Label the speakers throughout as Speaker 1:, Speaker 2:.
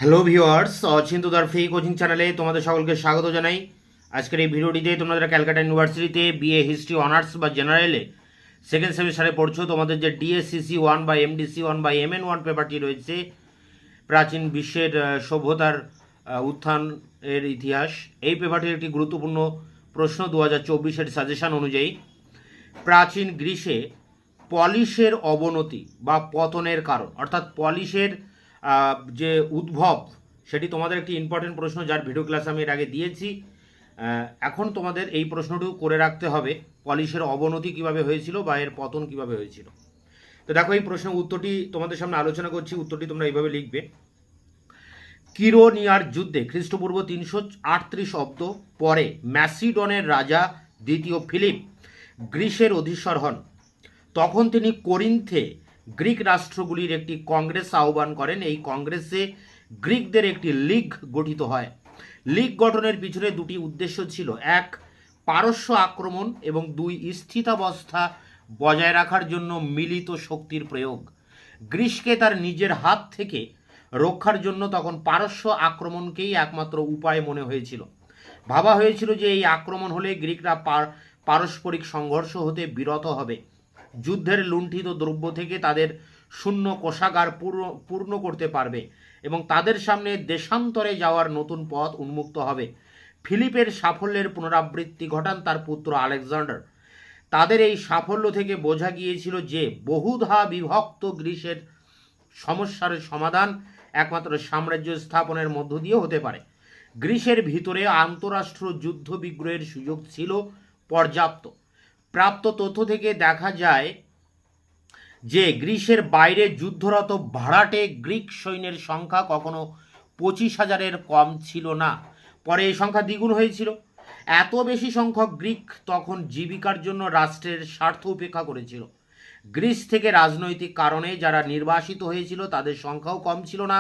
Speaker 1: Hello viewers, অচিন্তদার free coaching চ্যানেলে তোমাদের সকলকে স্বাগত জানাই। আজকের এই ভিডিওটিতে তোমরা যারা ক্যালকাটা ইউনিভার্সিটিতে বিএ হিস্ট্রি অনার্স বা জেনারেলে সেকেন্ড সেমিস্টারে পড়ছো, তোমাদের যে ডিএসসিসি 1 বা এমডিসি 1 বা MN1 পেপারটি রয়েছে, প্রাচীন বিশ্বের সভ্যতার উত্থান এর ইতিহাস, এই পেপারটির একটি গুরুত্বপূর্ণ প্রশ্ন 2024-এর সাজেশন অনুযায়ী প্রাচীন গ্রিসে পলিশের অবনতি বা পতনের কারণ, অর্থাৎ পলিশের যে উদ্ভব, সেটি তোমাদের একটি ইম্পর্টেন্ট প্রশ্ন, যার ভিডিও ক্লাস আমি এর আগে দিয়েছি। এখন তোমাদের এই প্রশ্নটিও করে রাখতে হবে, পলিশের অবনতি কিভাবে হয়েছিল বা এর পতন কিভাবে হয়েছিল। তো দেখো, এই প্রশ্নের উত্তরটি তোমাদের সামনে আলোচনা করছি। উত্তরটি তোমরা এইভাবে লিখবে: কিরোনিয়ার যুদ্ধে খ্রিস্টপূর্ব 338 অব্দ পরে ম্যাসিডনের রাজা দ্বিতীয় ফিলিপ গ্রিসের অধীশ্বর হন। তখন তিনি কোরিন্থে গ্রিক রাষ্ট্রগুলির একটি কংগ্রেস আহ্বান করেন। এই কংগ্রেসে গ্রিকদের একটি লীগ গঠিত হয়। লীগ গঠনের পিছনে দুটি উদ্দেশ্য ছিল: এক, পারস্য আক্রমণ, এবং দুই, স্থিতাবস্থা বজায় রাখার জন্য মিলিত শক্তির প্রয়োগ। গ্রিসকে তার নিজের হাত থেকে রক্ষার জন্য তখন পারস্য আক্রমণকেই একমাত্র উপায় মনে হয়েছিল। ভাবা হয়েছিল যে এই আক্রমণ হলে গ্রিকরা পারস্পরিক সংঘর্ষ হতে বিরত হবে, যুদ্ধের লুণ্ঠিত দ্রব্য থেকে তাদের শূন্য কোষাগার পূর্ণ করতে পারবে এবং তাদের সামনে দেশান্তরে যাওয়ার নতুন পথ উন্মুক্ত হবে। ফিলিপের সাফল্যের পুনরাবৃত্তি ঘটান তার পুত্র আলেকজান্ডার। তাদের এই সাফল্য থেকে বোঝা গিয়েছিল যে বহুধা বিভক্ত গ্রিসের সমস্যার সমাধান একমাত্র সাম্রাজ্য স্থাপনের মধ্য দিয়ে হতে পারে। গ্রিসের ভিতরে আন্তঃরাষ্ট্র যুদ্ধ বিগ্রহের সুযোগ ছিল পর্যাপ্ত। প্রাপ্ত তথ্য থেকে দেখা যায় যে গ্রিসের বাইরে যুদ্ধরত ভাড়াটে গ্রিক সৈন্যের সংখ্যা কখনো 25,000-এর কম ছিল না। পরে এই সংখ্যা দ্বিগুণ হয়েছিল। এত বেশি সংখ্যক গ্রিক তখন জীবিকার জন্য রাষ্ট্রের স্বার্থ উপেক্ষা করেছিল। গ্রিস থেকে রাজনৈতিক কারণে যারা নির্বাসিত হয়েছিল তাদের সংখ্যাও কম ছিল না।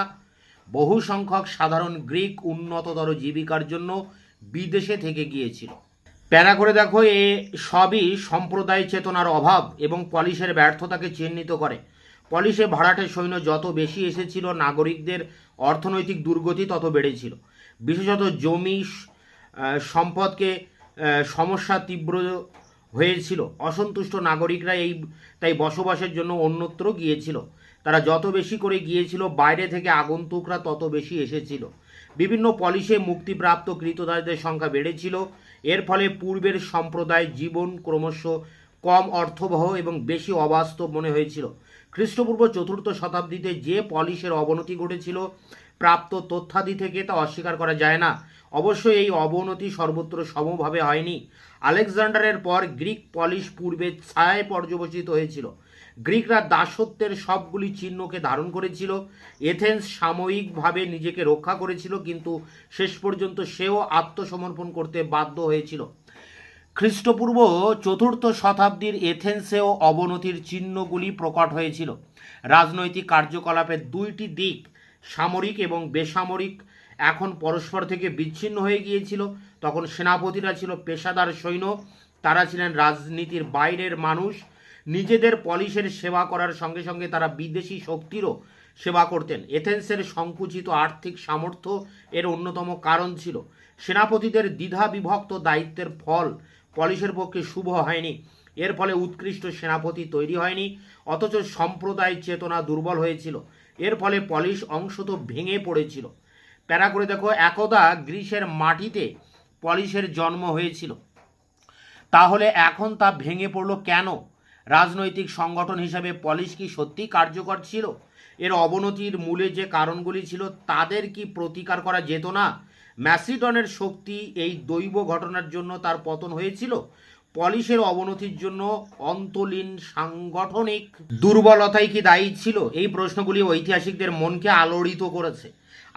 Speaker 1: বহু সংখ্যক সাধারণ গ্রিক উন্নততর জীবিকার জন্য বিদেশে থেকে গিয়েছিল। প্যারা করে দেখো, এ সবই সম্প্রদায় চেতনার অভাব এবং পলিশের ব্যর্থতাকে চিহ্নিত করে। পলিশে ভাড়াটে সৈন্য যত বেশি এসেছিল, নাগরিকদের অর্থনৈতিক দুর্গতি তত বেড়েছিল। বিশেষত জমি সম্পদকে সমস্যা তীব্র হয়েছিল। অসন্তুষ্ট নাগরিকরা তাই বসবাসের জন্য অন্যত্র গিয়েছিল। তারা যত বেশি করে গিয়েছিল, বাইরে থেকে আগন্তুকরা তত বেশি এসেছিল। বিভিন্ন পলিশে মুক্তিপ্রাপ্ত কৃতদাসদের সংখ্যা বেড়েছিল। এর ফলে পূর্বের সম্প্রদায় জীবন ক্রমশ কম অর্থবহ এবং বেশি অবাস্তব মনে হয়েছিল। খ্রিস্টপূর্ব 4th শতাব্দীতে যে পলিশের অবনতি ঘটেছিল, প্রাপ্ত তথ্যাদি থেকে তা অস্বীকার করা যায় না। অবশ্যই এই অবনতি সর্বত্র সমভাবে হয়নি। আলেকজান্ডারের পর গ্রিক পলিশ পূর্বে ছায়ায় পর্যবসিত হয়েছিল। গ্রিকরা দাসত্বের সবগুলি চিহ্নকে ধারণ করেছিল। এথেন্স সাময়িকভাবে নিজেকে রক্ষা করেছিল, কিন্তু শেষ পর্যন্ত সেও আত্মসমর্পণ করতে বাধ্য হয়েছিল। খ্রিস্টপূর্ব 4th শতাব্দীর এথেন্সেও অবনতির চিহ্নগুলি প্রকট হয়েছিল। রাজনৈতিক কার্যকলাপের দুইটি দিক, সামরিক এবং বেসামরিক, এখন পরস্পর থেকে বিচ্ছিন্ন হয়ে গিয়েছিল। তখন সেনাপতিরা ছিল পেশাদার সৈন্য, তারা ছিলেন রাজনীতির বাইরের মানুষ। নিজেদের পলিশের সেবা করার সঙ্গে সঙ্গে তারা বিদেশি শক্তিরও সেবা করতেন। এথেন্সের সংকুচিত আর্থিক সামর্থ্য এর অন্যতম কারণ ছিল। সেনাপতিদের দ্বিধা বিভক্ত দায়িত্বের ফল পলিশের পক্ষে শুভ হয়নি। এর ফলে উৎকৃষ্ট সেনাপতি তৈরি হয়নি, অথচ সম্প্রদায় চেতনা দুর্বল হয়েছিল। এর ফলে পলিশ অংশত ভেঙে পড়েছিল। প্যারা করে দেখো, একদা গ্রিসের মাটিতে পলিশের জন্ম হয়েছিল, তাহলে এখন তা ভেঙে পড়লো কেন? রাজনৈতিক সংগঠন হিসাবে পলিশ কি সত্যি কার্যকর ছিল? এর অবনতির মূলে যে কারণগুলি ছিল তাদের কি প্রতিকার করা যেত না? ম্যাসিডনের শক্তি এই দৈব ঘটনার জন্য তার পতন হয়েছিল? পলিশের অবনতির জন্য অন্তলীন সাংগঠনিক দুর্বলতাই কি দায়ী ছিল? এই প্রশ্নগুলি ঐতিহাসিকদের মনকে আলোড়িত করেছে।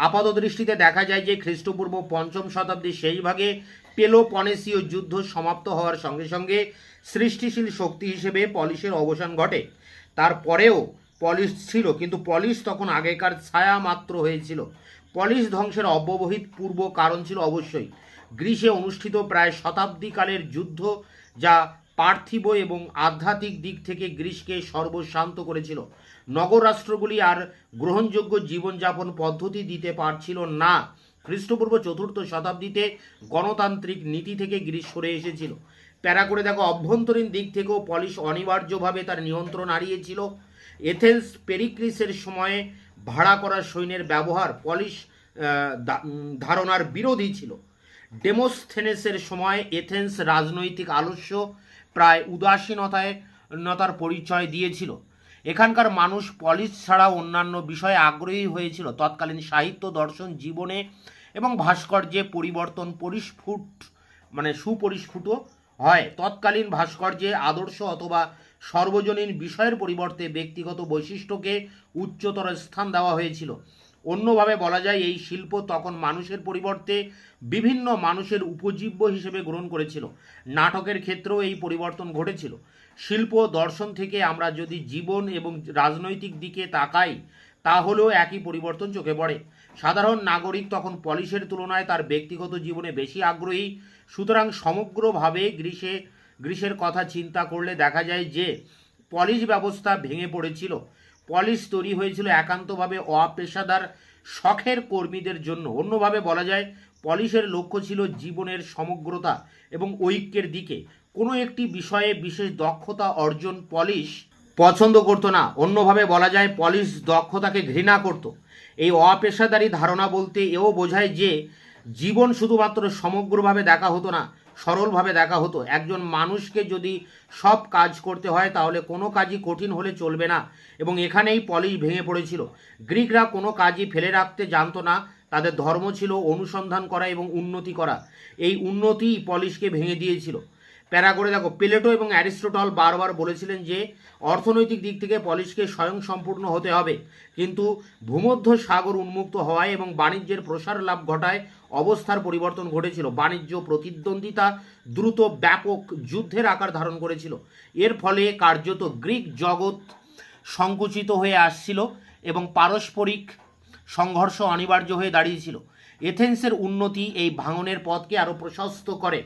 Speaker 1: আপাত দৃষ্টিতে দেখা যায় যে খ্রিস্টপূর্ব 5ম শতাব্দীর শেষ ভাগে পেলোপনেসীয় যুদ্ধ সমাপ্ত হওয়ার সঙ্গে সঙ্গে সৃষ্টিশীল শক্তি হিসেবে পলিশের অবসান ঘটে। তারপরেও পলিশ ছিল, কিন্তু পলিশ তখন আগেকার ছায়া মাত্র হয়েছিল। পলিশ ধ্বংসের অব্যবহিত পূর্ব কারণ ছিল অবশ্যই গ্রিসে অনুষ্ঠিত প্রায় শতাব্দীকালের যুদ্ধ, যা পার্থিব এবং আধ্যাত্মিক দিক থেকে গ্রিসকে সর্বশান্ত করেছিল। নগর রাষ্ট্রগুলি আর গ্রহণযোগ্য জীবনযাপন পদ্ধতি দিতে পারছিল না। খ্রিস্টপূর্ব 4th শতাব্দীতে গণতান্ত্রিক নীতি থেকে গ্রিস সরে এসেছিল। প্যারা করে দেখো, অভ্যন্তরীণ দিক থেকেও পলিশ অনিবার্যভাবে তার নিয়ন্ত্রণ হারিয়েছিল। এথেন্স পেরিক্লিসের সময়ে ভাড়া করা সৈন্যের ব্যবহার পলিশ ধারণার বিরোধী ছিল। ডেমোস্থেনেসের সময় এথেন্স রাজনৈতিক আলস্য প্রায় উদাসীনতার পরিচয় দিয়েছিল। এখানকার মানুষ পলিশ ছাড়া অন্যান্য বিষয়ে আগ্রহী হয়েছিল। তৎকালীন সাহিত্য, দর্শন, জীবনে এবং ভাস্কর্যে পরিবর্তন সুপরিস্ফুট হয়। তৎকালীন ভাস্কর্যে আদর্শ অথবা সর্বজনীন বিষয়ের পরিবর্তে ব্যক্তিগত বৈশিষ্ট্যকে উচ্চতর স্থান দেওয়া হয়েছিল। অন্যভাবে বলা যায়, এই শিল্প তখন মানুষের পরিবর্তে বিভিন্ন মানুষের উপজীব্য হিসেবে গ্রহণ করেছিল। নাটকের ক্ষেত্রেও এই পরিবর্তন ঘটেছিল। শিল্প দর্শন থেকে আমরা যদি জীবন এবং রাজনৈতিক দিকে তাকাই, তাহলেও একই পরিবর্তন চোখে পড়ে। সাধারণ নাগরিক তখন পলিশের তুলনায় তার ব্যক্তিগত জীবনে বেশি আগ্রহী। সুতরাং সমগ্রভাবে গ্রিসের কথা চিন্তা করলে দেখা যায় যে পলিশ ব্যবস্থা ভেঙে পড়েছিল। পলিশ তৈরি হয়েছিল একান্তভাবে অপেশাদার শখের কর্মীদের জন্য। অন্যভাবে বলা যায়, পলিশের লক্ষ্য ছিল জীবনের সমগ্রতা এবং ঐক্যের দিকে। কোনো একটি বিষয়ে বিশেষ দক্ষতা অর্জন পলিশ পছন্দ করতো না। অন্যভাবে বলা যায়, পলিশ দক্ষতাকে ঘৃণা করত। এই অপেশাদারী ধারণা বলতে এও বোঝায় যে জীবন শুধুমাত্র সমগ্রভাবে দেখা হতো না, সরলভাবে দেখা হতো। একজন মানুষকে যদি সব কাজ করতে হয়, তাহলে কোনো কাজই কঠিন হলে চলবে না, এবং এখানেই পলিশ ভেঙে পড়েছিল। গ্রিকরা কোনো কাজই ফেলে রাখতে জানতো না। তাদের ধর্ম ছিল অনুসন্ধান করা এবং উন্নতি করা। এই উন্নতিই পলিশকে ভেঙে দিয়েছিল। প্যারা করে দেখো, প্লেটো এবং অ্যারিস্টটল বারবার বলেছিলেন যে অর্থনৈতিক দিক থেকে পলিশকে স্বয়ংসম্পূর্ণ হতে হবে, কিন্তু ভূমধ্য সাগর উন্মুক্ত হওয়ায় এবং বাণিজ্যের প্রসার লাভ ঘটায় অবস্থার পরিবর্তন ঘটেছিল। বাণিজ্য প্রতিদ্বন্দ্বিতা দ্রুত ব্যাপক যুদ্ধের আকার ধারণ করেছিল। এর ফলে কার্যত গ্রিক জগৎ সংকুচিত হয়ে আসছিল এবং পারস্পরিক সংঘর্ষ অনিবার্য হয়ে দাঁড়িয়েছিল। এথেন্সের উন্নতি এই ভাঙনের পথকে আরও প্রশস্ত করে।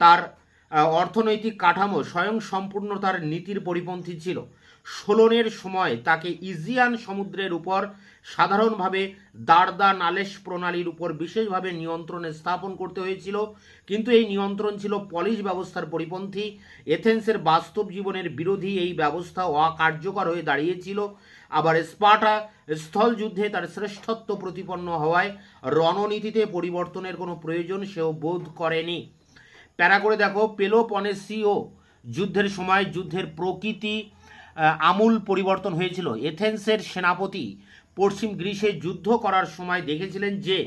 Speaker 1: তার অর্থনৈতিক কাঠামো স্বয়ংসম্পূর্ণতার নীতির পরিপন্থী ছিল। সোলনের সময় তাকে ইজিয়ান সমুদ্রের উপর সাধারণভাবে দার্দা নালেশ প্রণালীর উপর বিশেষভাবে নিয়ন্ত্রণ স্থাপন করতে হয়েছিল, কিন্তু এই নিয়ন্ত্রণ ছিল পলিশ ব্যবস্থার পরিপন্থী। এথেন্সের বাস্তব জীবনের বিরোধী এই ব্যবস্থা অকার্যকর হয়ে দাঁড়িয়েছিল। আবার স্পার্টা স্থল যুদ্ধে তার শ্রেষ্ঠত্ব প্রতিপন্ন হওয়ায় রণনীতিতে পরিবর্তনের কোনো প্রয়োজন সেও বোধ করেনি। প্যারা করে দেখো, পেলোপনেসীয় যুদ্ধের সময় যুদ্ধের প্রকৃতি আমূল পরিবর্তন হয়েছিল। এথেন্সের সেনাপতি পশ্চিম গ্রিসে যুদ্ধ করার সময় দেখেছিলেন যে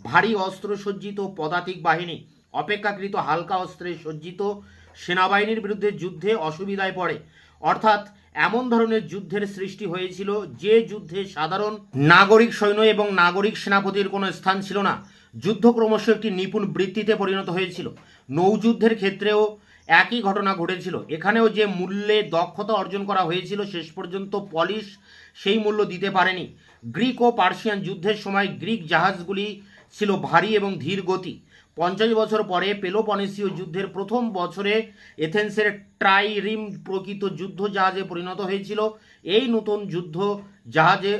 Speaker 1: ভারী অস্ত্রসজ্জিত পদাতিক বাহিনী অপেক্ষাকৃত হালকা অস্ত্রে সজ্জিত সেনাবাহিনীর বিরুদ্ধে যুদ্ধে অসুবিধায় পড়ে। অর্থাৎ এমন ধরনের যুদ্ধের সৃষ্টি হয়েছিল যে যুদ্ধে সাধারণ নাগরিক সৈন্য এবং নাগরিক সেনাপতির কোনো স্থান ছিল না। যুদ্ধ ক্রমশ একটি নিপুণ বৃত্তিতে পরিণত হয়েছিল। নৌযুদ্ধের ক্ষেত্রেও একই ঘটনা ঘটেছিল। এখানেও যে মূল্যে দক্ষতা অর্জন করা হয়েছিল, শেষ পর্যন্ত পলিশ সেই মূল্য দিতে পারেনি। গ্রিক ও পার্সিয়ান যুদ্ধের সময় গ্রিক জাহাজগুলি ছিল ভারী এবং ধীর গতি। 50 বছর পরে পেলোপনেসীয় যুদ্ধের প্রথম বছরে এথেন্সের ট্রাইরিম প্রকৃত যুদ্ধ জাহাজে পরিণত হয়েছিল। এই নতুন যুদ্ধ জাহাজে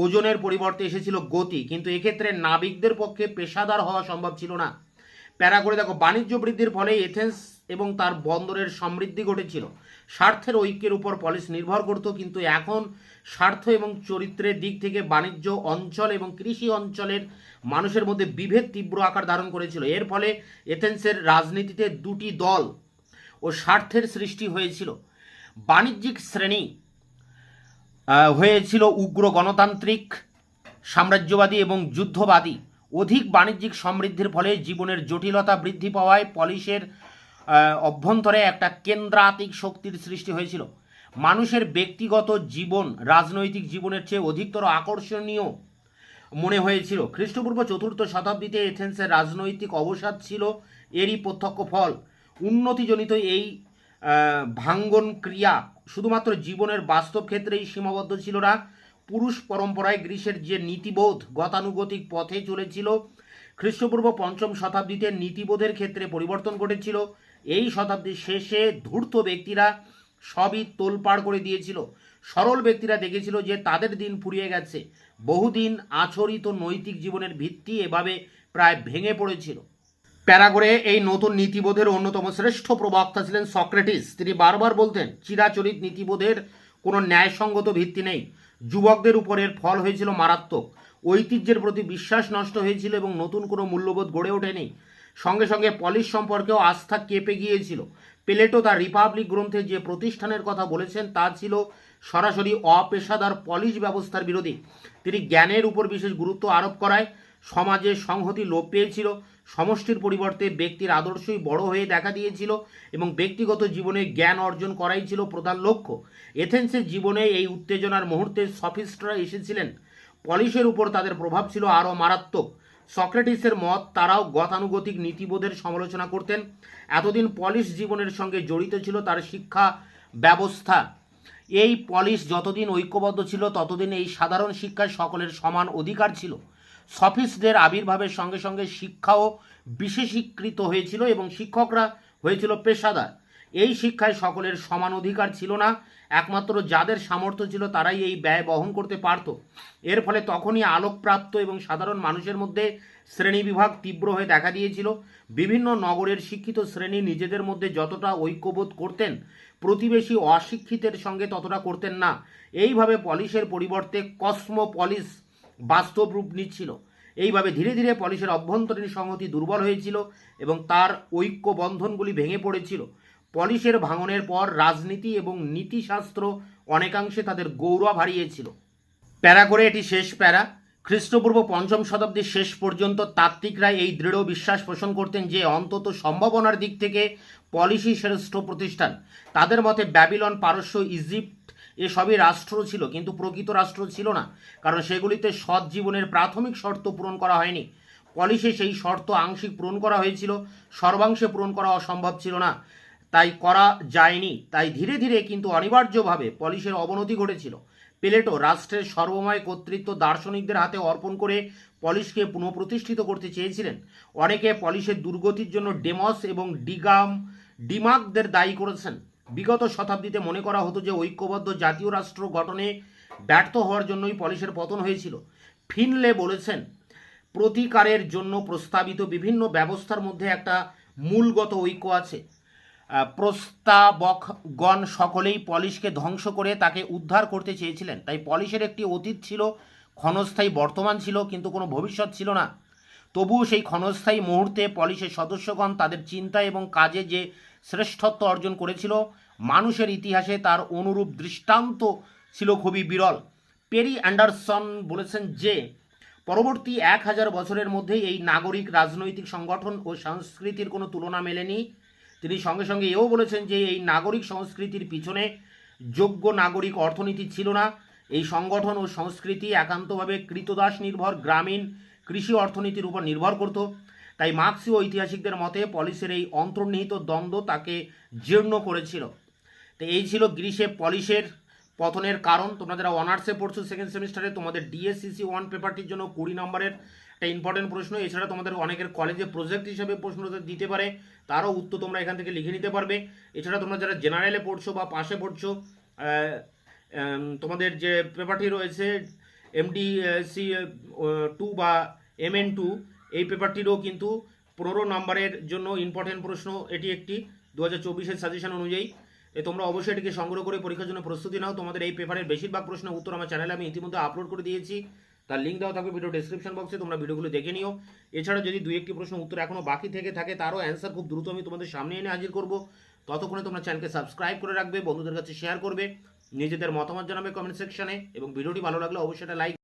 Speaker 1: ওজনের পরিবর্তে এসেছিল গতি, কিন্তু এক্ষেত্রে নাবিকদের পক্ষে পেশাদার হওয়া সম্ভব ছিল না। প্যারা করে দেখো, বাণিজ্য বৃদ্ধির ফলে এথেন্স এবং তার বন্দরের সমৃদ্ধি ঘটেছিল। স্বার্থের ঐক্যের উপর পলিশ নির্ভর করত, কিন্তু এখন স্বার্থ এবং চরিত্রের দিক থেকে বাণিজ্য অঞ্চল এবং কৃষি অঞ্চলের মানুষের মধ্যে বিভেদ তীব্র আকার ধারণ করেছিল। এর ফলে এথেন্সের রাজনীতিতে দুটি দল ও স্বার্থের সৃষ্টি হয়েছিল। বাণিজ্যিক শ্রেণী হয়েছিল উগ্র গণতান্ত্রিক, সাম্রাজ্যবাদী এবং যুদ্ধবাদী। অধিক বাণিজ্যিক সমৃদ্ধির ফলে জীবনের জটিলতা বৃদ্ধি পাওয়ায় পলিশের অভ্যন্তরে একটা কেন্দ্রাতিক শক্তির সৃষ্টি হয়েছিল। মানুষের ব্যক্তিগত জীবন রাজনৈতিক জীবনের চেয়ে অধিকতর আকর্ষণীয় মনে হয়েছিল। খ্রিস্টপূর্ব 4th শতাব্দীতে এথেন্সের রাজনৈতিক অবসাদ ছিল এরই প্রত্যক্ষ ফল। উন্নতিজনিত এই ভাঙ্গন ক্রিয়া শুধুমাত্র জীবনের বাস্তব ক্ষেত্রেই সীমাবদ্ধ ছিল না। পুরুষ পরম্পরায় গ্রিসের যে নীতিবোধ গতানুগতিক পথে চলেছিল, খ্রিস্টপূর্ব 5ম শতাব্দীতে নীতিবোধের ক্ষেত্রে পরিবর্তন ঘটেছিল। এই শতাব্দীর শেষে ধূর্ত ব্যক্তিরা সবই তোলপাড় করে দিয়েছিল। সরল ব্যক্তিরা দেখেছিল যে তাদের দিন ফুরিয়ে গেছে। বহুদিন আচরিত নৈতিক জীবনের ভিত্তি এভাবে প্রায় ভেঙে পড়েছিল। প্যারাগোরে এই নতুন নীতিবোধের অন্যতম শ্রেষ্ঠ প্রবক্তা ছিলেন সক্রেটিস। তিনি বারবার বলতেন, চিরাচরিত নীতিবোধের কোনো ন্যায়সঙ্গত ভিত্তি নেই। যুবকদের উপর এর ফল হয়েছিল মারাত্মক। ঐতিহ্যের প্রতি বিশ্বাস নষ্ট হয়েছিল এবং নতুন কোনো মূল্যবোধ গড়ে ওঠেনি। সঙ্গে সঙ্গে পলিশ সম্পর্কেও আস্থা কেঁপে গিয়েছিল। প্লেটো তার রিপাবলিক গ্রন্থে যে প্রতিষ্ঠানের কথা বলেছেন তা ছিল সরাসরি অপেশাদার পলিশ ব্যবস্থার বিরোধী। তিনি জ্ঞানের উপর বিশেষ গুরুত্ব আরোপ করায় সমাজে সংহতি লোপ পেয়েছিল। সমষ্টির পরিবর্তে ব্যক্তির আদর্শই বড় হয়ে দেখা দিয়েছিল এবং ব্যক্তিগত জীবনে জ্ঞান অর্জন করাই ছিল প্রধান লক্ষ্য। এথেন্সের জীবনে এই উত্তেজনার মুহূর্তে সফিস্টরা এসেছিলেন। পলিশের উপর তাদের প্রভাব ছিল আরও মারাত্মক। সক্রেটিসের মত, তারাও গতানুগতিক নীতিবোধের সমালোচনা করতেন। এতদিন পলিশ জীবনের সঙ্গে জড়িত ছিল তার শিক্ষা ব্যবস্থা। এই পলিশ যতদিন ঐক্যবদ্ধ ছিল ততদিন এই সাধারণ শিক্ষায় সকলের সমান অধিকার ছিল। সফিস্টদের আবির্ভাবের সঙ্গে সঙ্গে শিক্ষাও বিশেষীকৃত হয়েছিল এবং শিক্ষকরা হয়েছিল পেশাদার। এই শিক্ষায় সকলের সমান অধিকার ছিল না। একমাত্র যাদের সামর্থ্য ছিল তারাই এই ব্যয় বহন করতে পারত। এর ফলে তখনই আলোকপ্রাপ্ত এবং সাধারণ মানুষের মধ্যে শ্রেণীবিভাগ তীব্র হয়ে দেখা দিয়েছিল। বিভিন্ন নগরের শিক্ষিত শ্রেণী নিজেদের মধ্যে যতটা ঐক্যবোধ করতেন, প্রতিবেশী অশিক্ষিতের সঙ্গে ততটা করতেন না। এইভাবে পলিশের পরিবর্তে কসমোপলিস বাস্তব রূপ নিচ্ছিল। এইভাবে ধীরে ধীরে পলিশের অভ্যন্তরীণ সংহতি দুর্বল হয়েছিল এবং তার ঐক্য বন্ধনগুলি ভেঙে পড়েছিল। পলিশের ভাঙনের পর রাজনীতি এবং নীতিশাস্ত্র অনেকাংশে তাদের গৌরব হারিয়েছিল। প্যারা করে এটি শেষ প্যারা। খ্রিস্টপূর্ব 5ম শতাব্দীর শেষ পর্যন্ত তাত্ত্বিকরা এই দৃঢ় বিশ্বাস পোষণ করতেন যে অন্তত সম্ভাবনার দিক থেকে পলিশই শ্রেষ্ঠ প্রতিষ্ঠান। তাদের মতে ব্যাবিলন, পারস্য, ইজিপ্ট এসবই রাষ্ট্র ছিল, কিন্তু প্রকৃত রাষ্ট্র ছিল না, কারণ সেগুলিতে সৎ জীবনের প্রাথমিক শর্ত পূরণ করা হয়নি। পলিশে সেই শর্ত আংশিক পূরণ করা হয়েছিল, সর্বাংশে পূরণ করা অসম্ভব ছিল না, তাই করা যায়নি। তাই ধীরে ধীরে কিন্তু অনিবার্যভাবে পলিশের অবনতি ঘটেছিল। প্লেটো রাষ্ট্রের সর্বময় কর্তৃত্ব দার্শনিকদের হাতে অর্পণ করে পলিশকে পুনঃপ্রতিষ্ঠিত করতে চেয়েছিলেন। অনেকে পলিশের দুর্গতির জন্য ডেমস এবং ডিমাকদের দায়ী করেছেন। বিগত শতাব্দীতে মনে করা হতো যে ঐক্যবদ্ধ জাতীয় রাষ্ট্র গঠনে ব্যর্থ হওয়ার জন্যই পলিশের পতন হয়েছিল। ফিনলে বলেছেন, প্রতিকারের জন্য প্রস্তাবিত বিভিন্ন ব্যবস্থার মধ্যে একটা মূলগত ঐক্য আছে। প্রস্তাবকগণ সকলেই পলিশকে ধ্বংস করে তাকে উদ্ধার করতে চেয়েছিলেন। তাই পলিশের একটি অতীত ছিল, ক্ষণস্থায়ী বর্তমান ছিল, কিন্তু কোনো ভবিষ্যৎ ছিল না। তবুও সেই ক্ষণস্থায়ী মুহূর্তে পলিশের সদস্যগণ তাদের চিন্তা এবং কাজে যে শ্রেষ্ঠত্ব অর্জন করেছিল, মানুষের ইতিহাসে তার অনুরূপ দৃষ্টান্ত ছিল খুবই বিরল। পেরি অ্যান্ডারসন বলেছেন যে পরবর্তী 1000 বছরের মধ্যে এই নাগরিক রাজনৈতিক সংগঠন ও সংস্কৃতির কোনো তুলনা মেলেনি। তিনি সঙ্গে সঙ্গে এও বলেছেন যে এই নাগরিক সংস্কৃতির পিছনে যোগ্য নাগরিক অর্থনীতি ছিল না। এই সংগঠন ও সংস্কৃতি একান্তভাবে কৃতদাস নির্ভর গ্রামীণ কৃষি অর্থনীতির উপর নির্ভর করত। তাই মার্ক্সীয় ঐতিহাসিকদের মতে পলিশের এই অন্তর্নিহিত দ্বন্দ্ব তাকে জীর্ণ করেছিল। তো এই ছিল গ্রিসে পলিশের পতনের কারণ। তোমরা যারা অনার্সে পড়ছো সেকেন্ড সেমিস্টারে, তোমাদের ডিএসসিসি 1 পেপারটির জন্য 20 নম্বরের একটা ইম্পর্টেন্ট প্রশ্ন। এছাড়া তোমাদের অনেকের কলেজে প্রজেক্ট হিসেবে প্রশ্ন দিতে পারে, তারও উত্তর তোমরা এখান থেকে লিখে নিতে পারবে। এছাড়া তোমরা যারা জেনারেলে পড়ছো বা পাশে পড়ছো, তোমাদের যে পেপারটি রয়েছে এমডিসি 2 বা MN2, এই পেপারটিরও কিন্তু 15 নম্বরের জন্য ইম্পর্টেন্ট প্রশ্ন এটি একটি 2024-এর সাজেশন অনুযায়ী। তোমরা অবশ্যই এটিকে সংগ্রহ করে পরীক্ষার জন্য প্রস্তুতি নাও। তোমাদের এই পেপারের বেশিরভাগ প্রশ্নের উত্তর আমার চ্যানেলে আমি ইতিমধ্যে আপলোড করে দিয়েছি, তার লিঙ্ক দেওয়া থাকবে ভিডিও ডেসক্রিপশন বক্সে, তোমরা ভিডিওগুলো দেখে নিও। এছাড়া যদি 2-1টি প্রশ্ন উত্তর এখনও বাকি থেকে থাকে, তারও অ্যান্সার খুব দ্রুত আমি তোমাদের সামনে এনে হাজির করব। ততক্ষণে তোমরা চ্যানেলকে সাবস্ক্রাইব করে রাখবে, বন্ধুদের কাছে শেয়ার করবে, নিজেদের মতামত জানাবে কমেন্ট সেকশনে, এবং ভিডিওটি ভালো লাগলে অবশ্যই একটা লাইক